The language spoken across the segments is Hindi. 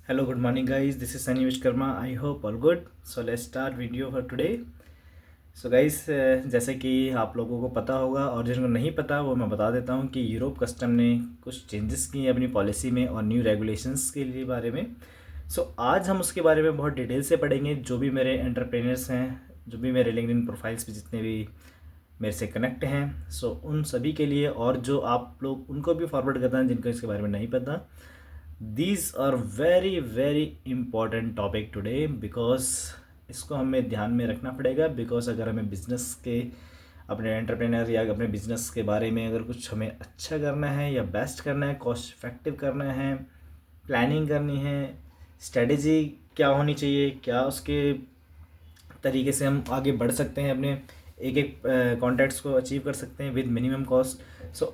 Hello, good morning, guys. This is Sunny Vishkarma. I hope all good. So let's start video for today. So guys जैसे कि आप लोगों को पता होगा और जिनको नहीं पता वो मैं बता देता हूँ कि यूरोप कस्टम ने कुछ चेंजेस किए अपनी पॉलिसी में और न्यू रेगुलेशंस के लिए बारे में। आज हम उसके बारे में बहुत डिटेल से पढ़ेंगे। जो भी मेरे एंटरप्रेन्योर्स हैं, जो भी मेरे लिंक्डइन प्रोफाइल्स पे जितने भी मेरे से कनेक्ट हैं, उन सभी के लिए, और जो आप लोग उनको भी फॉरवर्ड करना है जिनको इसके बारे में नहीं पता। These are very very important topic today because इसको हमें ध्यान में रखना पड़ेगा। बिकॉज अगर हमें बिजनेस के, अपने एंटरप्रेनर या अपने बिजनेस के बारे में अगर कुछ हमें अच्छा करना है या बेस्ट करना है, कॉस्ट इफेक्टिव करना है, प्लानिंग करनी है, स्ट्रेटजी क्या होनी चाहिए, क्या उसके तरीके से हम आगे बढ़ सकते हैं, अपने एक एक कॉन्टैक्ट्स को अचीव कर सकते हैं विद मिनिमम कॉस्ट।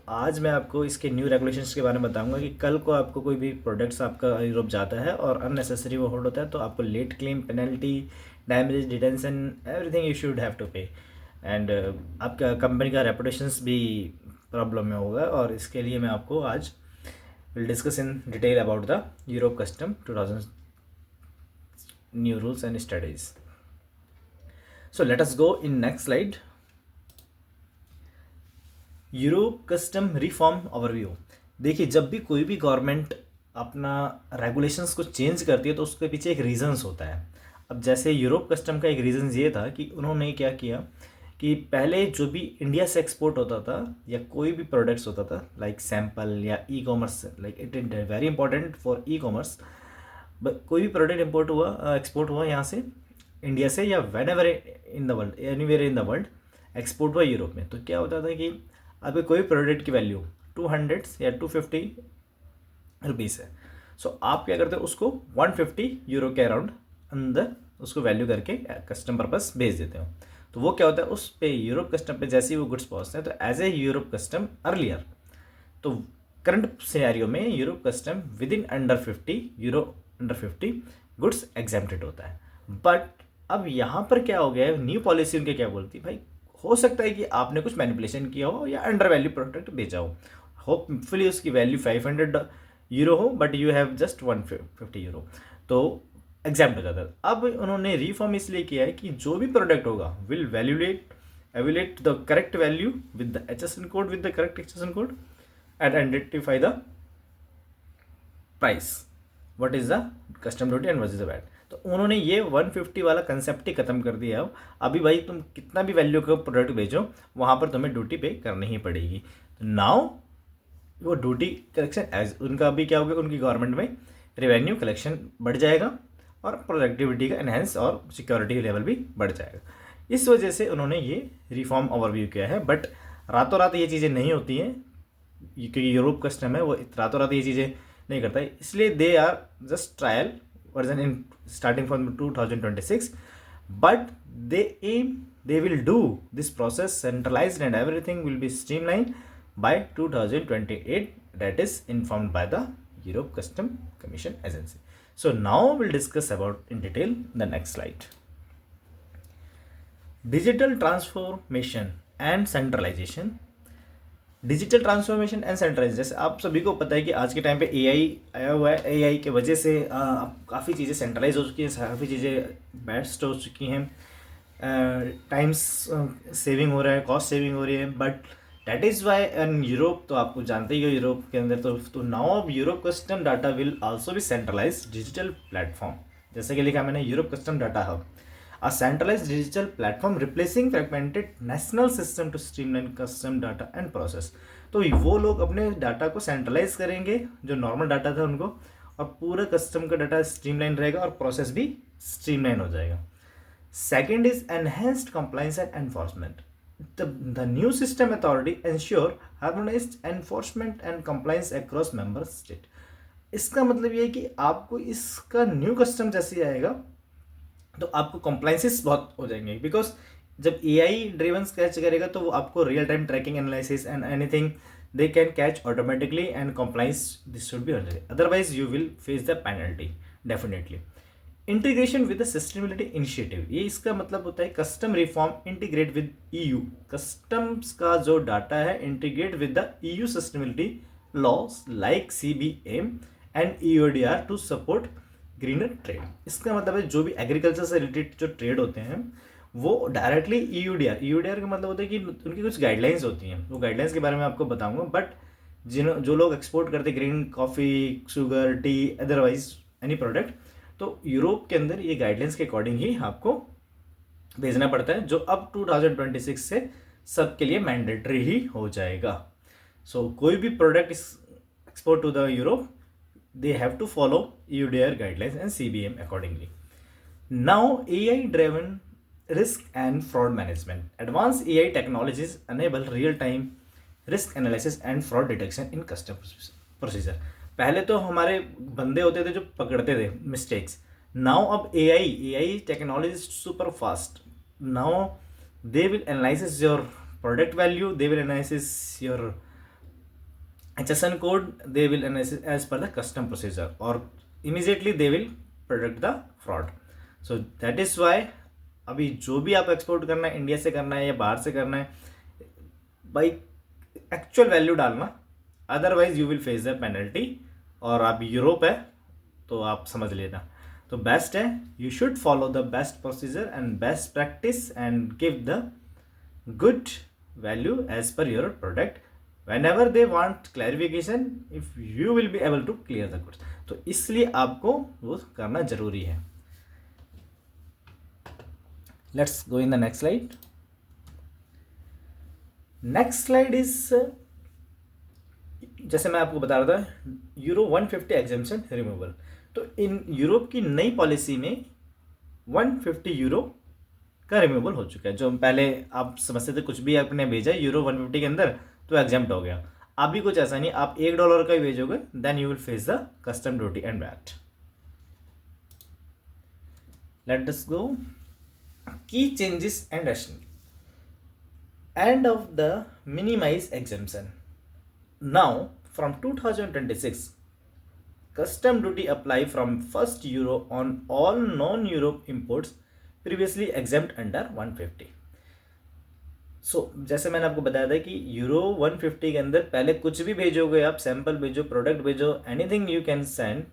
आज मैं आपको इसके न्यू रेगुलेशंस के बारे में बताऊंगा कि कल को आपको कोई भी प्रोडक्ट्स आपका यूरोप जाता है और अननेसेसरी वो होल्ड होता है तो आपको late claim, penalty, damage, detention, everything you should have to pay. And आपका कंपनी का रेपुटेशंस भी प्रॉब्लम में होगा। और इसके लिए मैं आपको आज will discuss in detail about the Europe custom 2000 new rules and studies. So let us go in next slide. Europe custom reform overview. देखिए, जब भी कोई भी गवर्नमेंट अपना रेगुलेशंस को चेंज करती है तो उसके पीछे एक रीज़न्स होता है। अब जैसे यूरोप कस्टम का एक रीज़न ये था कि उन्होंने क्या किया कि पहले जो भी इंडिया से एक्सपोर्ट होता था या कोई भी प्रोडक्ट्स होता था लाइक सैम्पल या e commerce, like it is very important for e commerce. कोई भी प्रोडक्ट इम्पोर्ट हुआ, एक्सपोर्ट हुआ यहाँ से इंडिया से, या when ever in the world, anywhere in the world export हुआ यूरोप में, तो क्या होता था कि अभी कोई प्रोडक्ट की वैल्यू 200 या 250 रुपीज़ है। आप क्या करते हो, उसको 150 यूरो के अराउंड अंदर उसको वैल्यू करके कस्टम पर्पस भेज देते हो। तो वो क्या होता है, उस पे यूरोप कस्टम पे जैसे ही वो गुड्स पहुँचते हैं तो as a Europe custom earlier, तो करंट सिनेरियो में Europe custom within under 50 goods exempted होता है। बट अब यहाँ पर क्या हो गया है, न्यू पॉलिसी उनके क्या बोलती है, भाई हो सकता है कि आपने कुछ मैनिपुलेशन किया हो या अंडर वैल्यू प्रोडक्ट बेचा हो, होपफुली उसकी वैल्यू 500 यूरो हो but you have just 150 euro, तो एग्जाम्प हो जाता है। अब उन्होंने रिफॉर्म इसलिए किया है कि जो भी प्रोडक्ट होगा will evaluate the correct value with the HSN code, with the करेक्ट HSN code and identify the price, what is the custom duty and what is the VAT. तो उन्होंने ये 150 वाला कंसेप्ट ही खत्म कर दिया है। अभी भाई तुम कितना भी वैल्यू का प्रोडक्ट भेजो वहाँ पर तुम्हें ड्यूटी पे करनी ही पड़ेगी। नाउ वो ड्यूटी कलेक्शन एज उनका अभी क्या होगा, उनकी गवर्नमेंट में रेवेन्यू कलेक्शन बढ़ जाएगा और प्रोडक्टिविटी का एनहेंस और सिक्योरिटी लेवल भी बढ़ जाएगा। इस वजह से उन्होंने ये रिफॉर्म ओवरव्यू किया है। बट रातों रात ये चीज़ें नहीं होती हैं, क्योंकि यूरोप कस्टम है वो रातों रात ये चीज़ें नहीं करता है, इसलिए they are just trial version in starting from 2026, but they will do this process centralized and everything will be streamlined by 2028, that is informed by the Europe Custom Commission Agency. So now we'll discuss about in detail the next slide. Digital transformation and centralization। Digital transformation and centralize, जैसे आप सभी को पता है कि आज के टाइम पे एआई आया हुआ है। एआई के वजह से काफ़ी चीज़ें सेंट्रलाइज हो चुकी हैं, काफ़ी चीज़ें बेस्ट हो चुकी हैं, टाइम्स सेविंग हो रहा है, कॉस्ट सेविंग हो रही है। But that is why and Europe, तो आपको जानते ही हो यूरोप के अंदर तो नाउ अब Europe custom data will also be centralize digital platform, जैसे कि लिखा मैंने Europe custom data hub, a centralized digital platform replacing fragmented national system to streamline custom data and process। तो वो लोग अपने डाटा को सेंट्रलाइज करेंगे, जो नॉर्मल डाटा था उनको, और पूरा कस्टम का डाटा स्ट्रीमलाइन रहेगा और प्रोसेस भी स्ट्रीमलाइन हो जाएगा। Second is enhanced compliance and enforcement. The new system authority ensure harmonised enforcement and compliance across member state. इसका मतलब ये है कि आपको इसका न्यू कस्टम जैसे आएगा तो आपको कंप्लाइंसेस बहुत हो जाएंगे, बिकॉज जब एआई ड्रिवन कैच करेगा तो वो आपको real time tracking analysis and anything they can catch automatically and compliance this should be होना चाहिए, otherwise you will face the penalty definitely. Integration with the sustainability initiative, ये इसका मतलब होता है custom reform integrate with EU, customs का जो डाटा है integrate with the EU sustainability laws like CBAM and EODR to support greener trade. इसका मतलब है जो भी एग्रीकल्चर से रिलेटेड जो ट्रेड होते हैं वो डायरेक्टली ईयूडीआर का मतलब होता है कि उनकी कुछ गाइडलाइंस होती हैं, वो गाइडलाइंस के बारे में आपको बताऊंगा। बट जो लोग एक्सपोर्ट करते green coffee, sugar, T, otherwise any product, तो यूरोप के अंदर ये गाइडलाइंस के अकॉर्डिंग ही आपको भेजना पड़ता है, जो अब 2026 से सबके लिए मैंडेटरी ही हो जाएगा। सो कोई भी प्रोडक्ट इस export to the Europe, they have to follow EUDR guidelines and CBM accordingly. Now, AI-driven risk and fraud management. Advanced AI technologies enable real-time risk analysis and fraud detection in custom procedure. पहले तो हमारे बंदे होते थे जो पकड़ते थे मिस्टेक्स। नाउ अब AI technology is super fast. Now they will analyze your product value, they will analyze your HSN code, they will analyze as per the custom procedure, or immediately they will predict the fraud. So that is why अभी जो भी आप एक्सपोर्ट करना है, इंडिया से करना है या बाहर से करना है, बाई एक्चुअल वैल्यू डालना, otherwise you will face the penalty. और आप यूरोप है तो आप समझ लेना। तो बेस्ट है, you should follow the best procedure and best practice and give the good value as per your product. Whenever they want clarification, if you will be able to clear the goods, तो इसलिए आपको वो करना जरूरी है। Let's go in the next slide. Next slide is जैसे मैं आपको बता रहा था यूरो 150 एग्जेम्पशन रिमूवल। तो इन यूरोप की नई पॉलिसी में 150 यूरो का रिमूवल हो चुका है। जो पहले आप समझते थे कुछ भी आपने भेजा यूरो 150 के अंदर तो एग्जाम्प्ट हो गया, अभी कुछ ऐसा नहीं, आप $1 का ही भेजोगे then you will face the custom duty and VAT. Let us go key changes and rationing and of the minimise exemption. Now from 2026 custom duty apply from 1st euro on all non-Europe imports previously exempt under 150। जैसे मैंने आपको बताया था कि यूरो 150 के अंदर पहले कुछ भी भेजोगे आप, सैंपल भेजो, प्रोडक्ट भेजो, anything you can send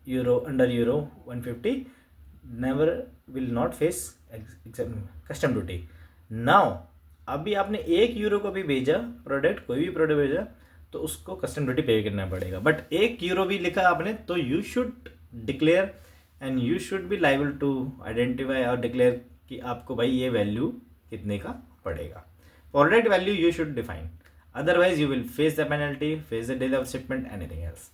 euro under euro 150 never will not face custom duty. Now अभी आपने €1 को भी भेजा प्रोडक्ट, कोई भी प्रोडक्ट भेजा तो उसको कस्टम ड्यूटी पे करना पड़ेगा। बट €1 भी लिखा आपने तो you should declare and you should be liable to identify और डिक्लेयर कि आपको भाई ये वैल्यू कितने का पड़ेगा। Product value you should define, otherwise you will face the penalty, face the delay of shipment, anything else.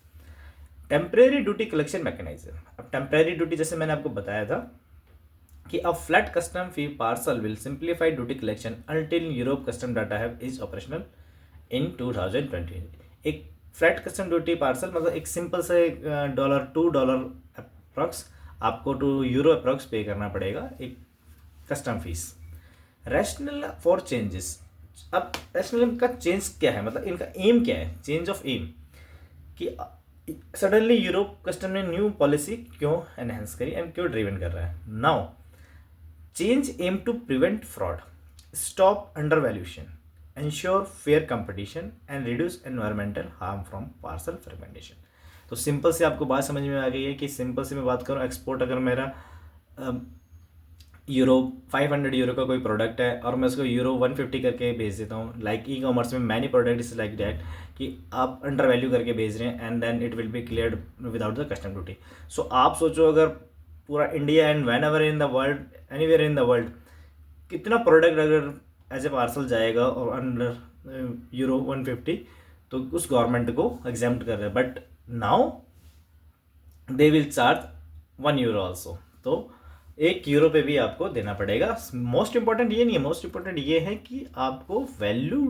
Temporary duty collection mechanism. अब टेम्परेरी ड्यूटी जैसे मैंने आपको बताया था कि a flat custom fee parcel will simplify duty collection until Europe custom data have is operational in 2020। एक फ्लैट कस्टम ड्यूटी पार्सल मतलब एक सिंपल से $2 अप्रॉक्स आपको €2 अप्रॉक्स पे करना पड़ेगा एक custom fees. Rational for changes. अब रैशनल का चेंज क्या है, मतलब इनका एम क्या है, चेंज ऑफ एम, कि सडनली यूरोप कस्टम ने न्यू पॉलिसी क्यों एनहेंस करी एंड क्यों ड्रिवन कर रहा है। Now change aim to prevent fraud, stop under valuation, ensure fair competition and reduce environmental harm from parcel fragmentation। तो सिंपल से आपको बात समझ में आ गई है कि सिंपल से मैं बात करूँ, एक्सपोर्ट अगर मेरा यूरो 500 यूरो का कोई प्रोडक्ट है और मैं उसको यूरो 150 करके भेज देता हूँ, लाइक ई कॉमर्स में many product is like that कि आप अंडर वैल्यू करके भेज रहे हैं and then it will be cleared without the custom duty. So आप सोचो अगर पूरा India and whenever in the world, anywhere in the world, कितना प्रोडक्ट अगर एज ए पार्सल जाएगा और अंडर यूरो 150 तो उस गवर्नमेंट को एग्जाम्प्ट कर रहे हैं। But now they will charge €1 also, तो €1 पे भी आपको देना पड़ेगा। मोस्ट इंपॉर्टेंट ये नहीं है, मोस्ट इंपॉर्टेंट ये है कि आपको वैल्यू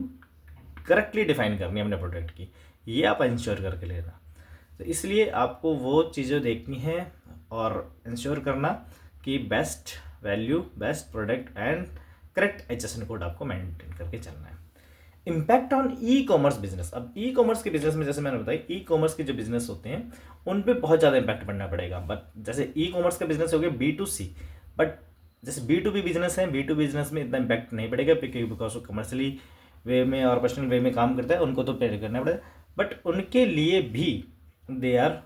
करेक्टली डिफाइन करनी है अपने प्रोडक्ट की, ये आप इंश्योर करके लेना। तो इसलिए आपको वो चीज़ें देखनी है और इंश्योर करना कि best value, best product and correct HSN code आपको मेंटेन करके चलना है। Impact on e commerce business. अब ई कॉमर्स के बिजनेस में जैसे मैंने बताया, ई कॉमर्स के जो बिजनेस होते हैं उन पे बहुत ज़्यादा इम्पैक्ट पड़ना पड़ेगा। बट जैसे ई कॉमर्स का बिजनेस हो गया B2C, बट जैसे B2B बिजनेस है, B2B बिजनेस में इतना इम्पैक्ट नहीं पड़ेगा बिकॉज वो कमर्शियली वे में और पर्सनल वे में काम करता है, उनको तो पे करना पड़ेगा। बट उनके लिए भी दे आर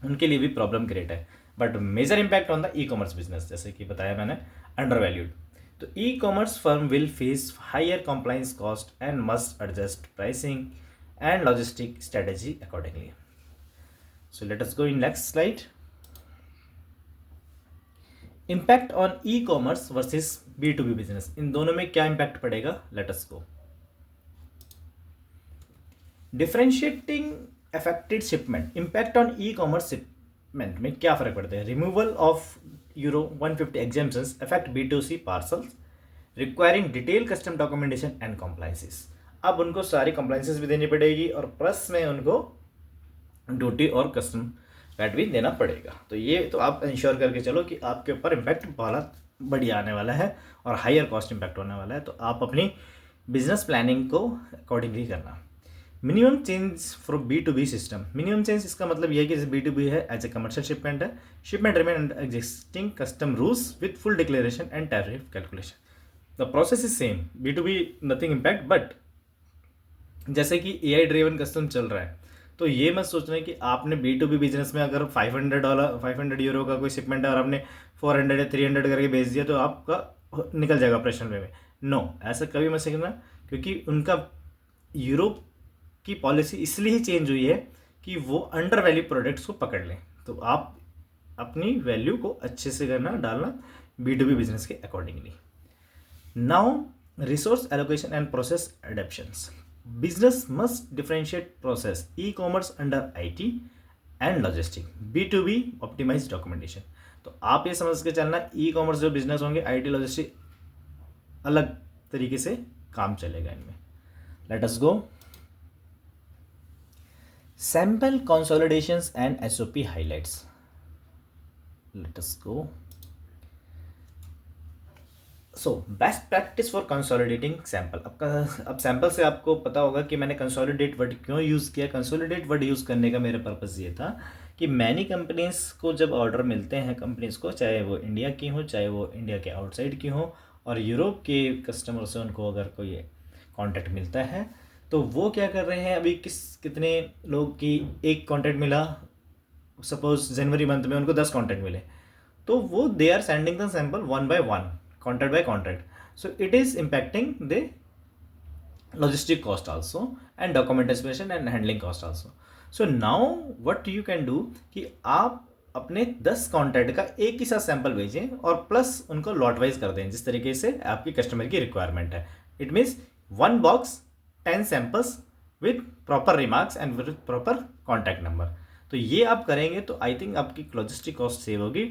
उनके लिए भी प्रॉब्लम क्रिएट है। But major impact on the e commerce business, जैसे कि बताया मैंने, अंडर वैल्यूड। तो e commerce firm will face higher compliance cost and must adjust pricing and logistic strategy accordingly. So let us go in next slide. Impact on e commerce versus B2B business, इन दोनों में क्या इम्पैक्ट पड़ेगा, let us go. Differentiating affected shipment, impact on e commerce shipment में क्या फर्क पड़ता है। Removal of euro 150 examples affect B2C parcels requiring detail custom documentation and compliances. अब उनको सारी कंप्लाइंसेस भी देनी पड़ेगी और प्लस में उनको ड्यूटी और कस्टम वैट भी देना पड़ेगा। तो ये तो आप इंश्योर करके चलो कि आपके ऊपर इम्पैक्ट बहुत बढ़िया आने वाला है और हायर कॉस्ट इम्पैक्ट होने वाला है। तो आप अपनी बिजनेस प्लानिंग को अकॉर्डिंगली करना। Minimum change from B2B system, minimum change इसका मतलब ये है कि जैसे B2B है, एज ए कमर्शियल शिपमेंट है, shipment remain under existing custom rules with full declaration and tariff calculation. The process is same, B2B nothing impact. But जैसे कि AI ड्रिवन कस्टम चल रहा है, तो ये मत सोचना कि आपने B2B बिजनेस में अगर $500 का कोई शिपमेंट है और आपने 400 या 300 करके भेज दिया तो आपका निकल जाएगा ऑपरेशनल वे में। नो, ऐसा कभी मत सीखना, क्योंकि उनका यूरोप की पॉलिसी इसलिए ही चेंज हुई है कि वो अंडर वैल्यू प्रोडक्ट्स को पकड़ लें। तो आप अपनी वैल्यू को अच्छे से करना, डालना B2B बिजनेस के accordingly. Now resource allocation and process adaptions, business must differentiate process e commerce under IT and logistic, B2B optimise documentation. तो आप ये समझ के चलना, ई कॉमर्स जो बिजनेस होंगे, IT लॉजिस्टिक अलग तरीके से काम चलेगा इनमें। Let us go sample consolidations and SOP highlights. Let us go. So best practice for consolidating sample। अब सैम्पल से आपको पता होगा कि मैंने कंसोलिडेट वर्ड क्यों यूज़ किया। कंसोलिडेट वर्ड यूज़ करने का मेरा पर्पज़ ये था कि मैनी कंपनीज को जब ऑर्डर मिलते हैं कंपनीज को, चाहे वो इंडिया की हो, चाहे वो इंडिया के आउटसाइड की हो, और यूरोप के कस्टमर से उनको अगर कोई कॉन्टैक्ट मिलता है, तो वो क्या कर रहे हैं, अभी कितने लोग की एक कॉन्टैक्ट मिला, सपोज जनवरी मंथ में उनको 10 कॉन्टैक्ट मिले, तो वो they are sending the sample 1 by 1, contact by contact. So it is impacting the logistic cost also and documentation and handling cost also. So now what you can do कि आप अपने 10 कॉन्टैक्ट का एक ही साथ सैंपल भेजें और प्लस उनको लॉट वाइज कर दें जिस तरीके से आपकी कस्टमर की रिक्वायरमेंट है। It means 1 box 10 samples with proper remarks and with proper contact number. तो ये आप करेंगे तो आई थिंक आपकी लॉजिस्टिक कॉस्ट सेव होगी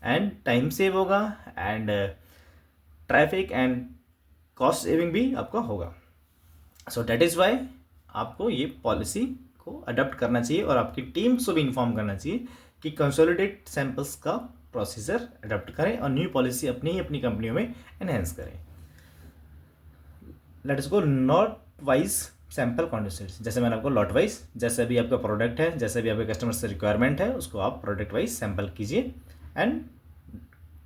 एंड टाइम सेव होगा and traffic and cost saving भी आपका होगा। सो डैट इज़ वाई आपको ये पॉलिसी को अडॉप्ट करना चाहिए और आपकी टीम्स को भी इन्फॉर्म करना चाहिए कि कंसोलिडेट सैंपल्स का प्रोसीजर अडॉप्ट करें और न्यू पॉलिसी अपनी कंपनियों में एनहेंस करें। Late us go not wise sample concept. जैसे मैंने आपको लॉट वाइज, जैसे भी आपका प्रोडक्ट है, जैसे भी आपके कस्टमर से रिक्वायरमेंट है, उसको आप प्रोडक्ट वाइज सैंपल कीजिए एंड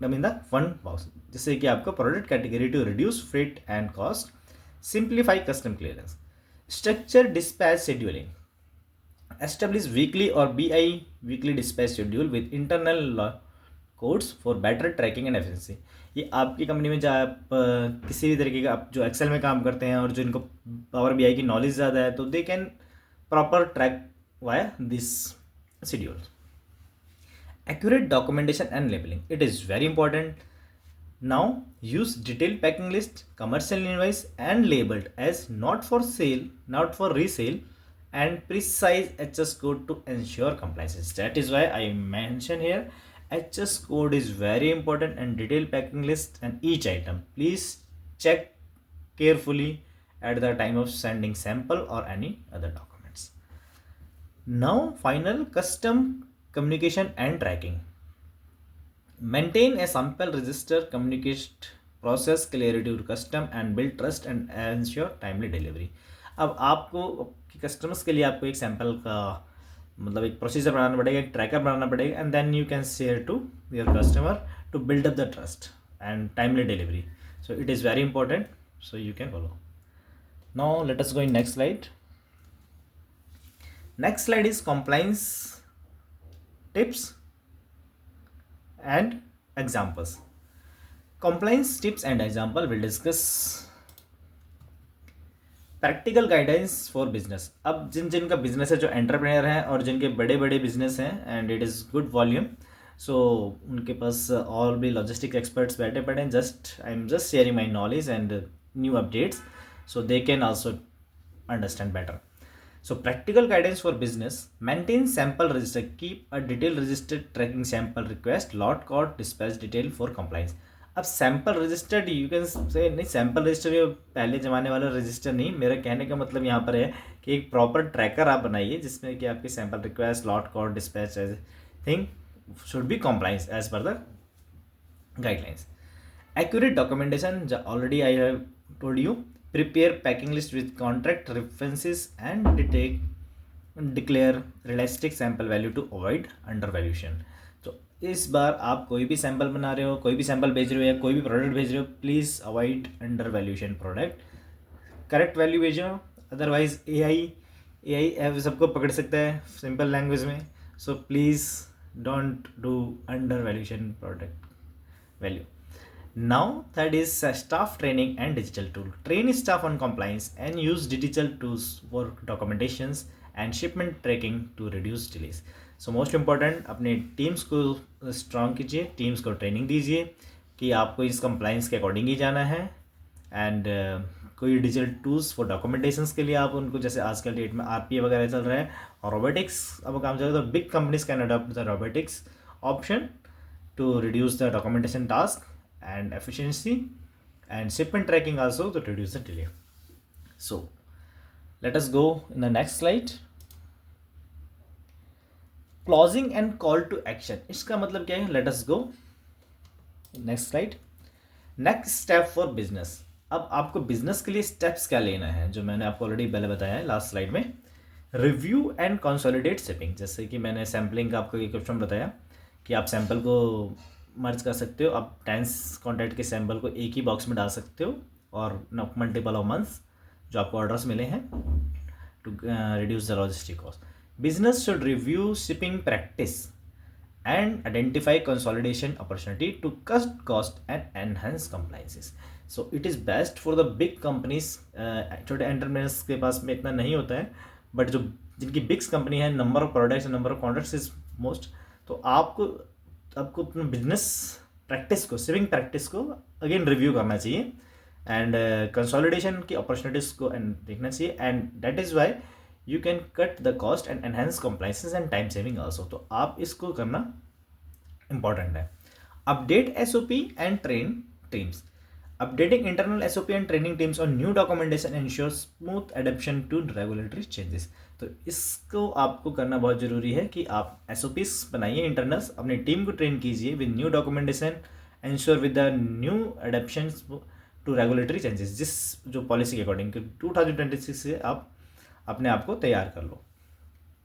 इन द 1 बॉक्स, जिससे कि आपका product category to reduce freight and cost, simplify custom clearance, structure dispatch scheduling, establish weekly or BI weekly dispatch schedule with internal codes for better tracking and efficiency। ये आपकी कंपनी में जब आप किसी भी तरीके का, आप जो एक्सेल में काम करते हैं और जो इनको पावर BI की नॉलेज ज़्यादा है, तो they can proper track via this schedule. Accurate documentation and labelling, it is very important. Now use detailed packing list, commercial invoice and labeled as not for sale, not for resale, and precise HS code to ensure compliance. That is why I mention here HS code is very important and detailed packing list and each item. Please check carefully at the time of sending sample or any other documents. Now final custom communication and tracking. Maintain a sample register, communicate process clarity to custom and build trust and ensure timely delivery। अब आपको कस्टमर्स के लिए आपको एक सैम्पल का मतलब एक प्रोसीजर बनाना पड़ेगा, एक ट्रैकर बनाना पड़ेगा and then you can share to your customer to build up the trust and timely delivery. So it is very important, so you can follow. Now let us go in next slide. Next slide is compliance tips and examples. Compliance tips and example will discuss practical guidance for business. अब जिनका बिजनेस है, जो एंटरप्रेन्योर हैं और जिनके बड़े बड़े बिजनेस हैं and it is good volume, so उनके पास और भी लॉजिस्टिक एक्सपर्ट्स बैठे पड़े हैं. I am just sharing my knowledge and new updates so they can also understand better. So practical guidance for business: maintain sample register, keep a detailed register tracking sample request, lot code, dispatch detail for compliance. अब sample registered you can say नहीं, सैम्पल रजिस्टर ये पहले ज़माने वाला रजिस्टर नहीं. मेरा कहने का मतलब यहाँ पर है कि एक प्रॉपर ट्रैकर आप बनाइए जिसमें कि आपकी sample request, lot code, dispatch thing should be compliance as per the guidelines. Accurate documentation, already I have told you. Prepare packing list with contract references and declare realistic sample value to avoid undervaluation. तो इस बार आप कोई भी सैम्पल बना रहे हो, कोई भी सैम्पल भेज रहे हो या कोई भी प्रोडक्ट भेज रहे हो, please avoid undervaluation product. Correct value भेजो, अदरवाइज ए सबको पकड़ सकता है सिंपल लैंग्वेज में. So please don't do undervaluation product value. Now that is staff training and digital tool. Train staff on compliance and use digital tools for documentations and shipment tracking to reduce delays. So most important, अपने टीम्स को स्ट्रॉन्ग कीजिए, टीम्स को ट्रेनिंग दीजिए कि आपको इस कंप्लाइंस के अकॉर्डिंग ही जाना है. एंड कोई डिजिटल टूल्स फॉर डॉक्यूमेंटेशंस के लिए आप उनको, जैसे आजकल डेट में RPA वगैरह चल रहा है और रोबोटिक्स अब काम चल रहा है, तो big companies can adopt the robotics option to reduce the documentation task and efficiency, and shipment tracking also to reduce the delay. So let us go in the next slide. Closing and call to action. इसका मतलब क्या है? Let us go next slide. Next step for business. अब आपको बिजनेस के लिए स्टेप्स क्या लेना है, जो मैंने आपको ऑलरेडी पहले बताया है लास्ट स्लाइड में. Review and consolidate shipping. जैसे कि मैंने सैम्पलिंग का आपको एक ऑप्शन बताया कि आप सैम्पल को मर्ज कर सकते हो. आप 10 कॉन्टैक्ट के सैम्पल को एक ही बॉक्स में डाल सकते हो और मल्टीपल ऑफ मंथ्स जो आपको ऑर्डर्स मिले हैं to reduce the logistic cost. Business should review shipping practice and identify consolidation opportunity to cut cost and enhance compliances. So it is best for the big companies. छोटे एंटरप्रेन्योर्स के पास में इतना नहीं होता है, बट जो जिनकी बिग्स कंपनी है, number of products, number of contracts is most. तो आपको अपना बिजनेस प्रैक्टिस को, सेविंग प्रैक्टिस को अगेन रिव्यू करना चाहिए एंड कंसोलिडेशन की अपॉर्चुनिटीज़ को देखना चाहिए. And that is why you can cut the cost and enhance compliances and time saving also. तो आप इसको करना इंपॉर्टेंट है. Update SOP and train teams. Updating internal SOP and training teams on new documentation ensures smooth adaptation to regulatory changes. तो इसको आपको करना बहुत ज़रूरी है कि आप SOPs बनाइए इंटरनल्स, अपनी टीम को ट्रेन कीजिए with new documentation, ensure with the new adaptions to regulatory changes, जिस जो पॉलिसी के अकॉर्डिंग 2026 से आप अपने आप को तैयार कर लो.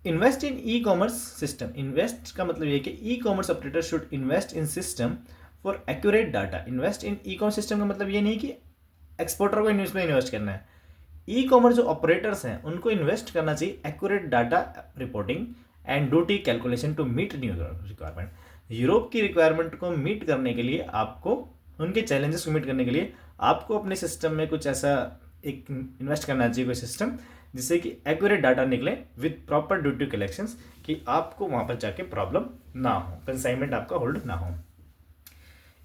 Invest in ecommerce system. Invest का मतलब ये कि ecommerce operator should invest in system for accurate data. Invest in ecommerce system का मतलब ये नहीं कि एक्सपोर्टर को इसमें इन्वेस्ट करना है. ई-कॉमर्स जो ऑपरेटर्स हैं उनको इन्वेस्ट करना चाहिए accurate data reporting and duty calculation to meet new requirement. Europe की रिक्वायरमेंट को मीट करने के लिए, आपको उनके चैलेंजेस को मीट करने के लिए आपको अपने सिस्टम में कुछ ऐसा एक इन्वेस्ट करना चाहिए, कोई सिस्टम जिससे कि एक्यूरेट डाटा निकले विद प्रॉपर ड्यूटी कलेक्शंस, कि आपको वहाँ पर जाके प्रॉब्लम ना हो, कंसाइनमेंट आपका होल्ड ना हो.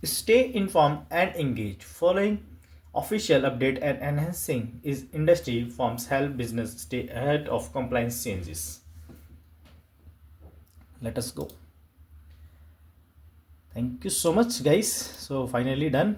Stay informed and engaged. Following official update and enhancing is industry forms help business stay ahead of compliance changes. Let us go. Thank you so much, guys. So finally done.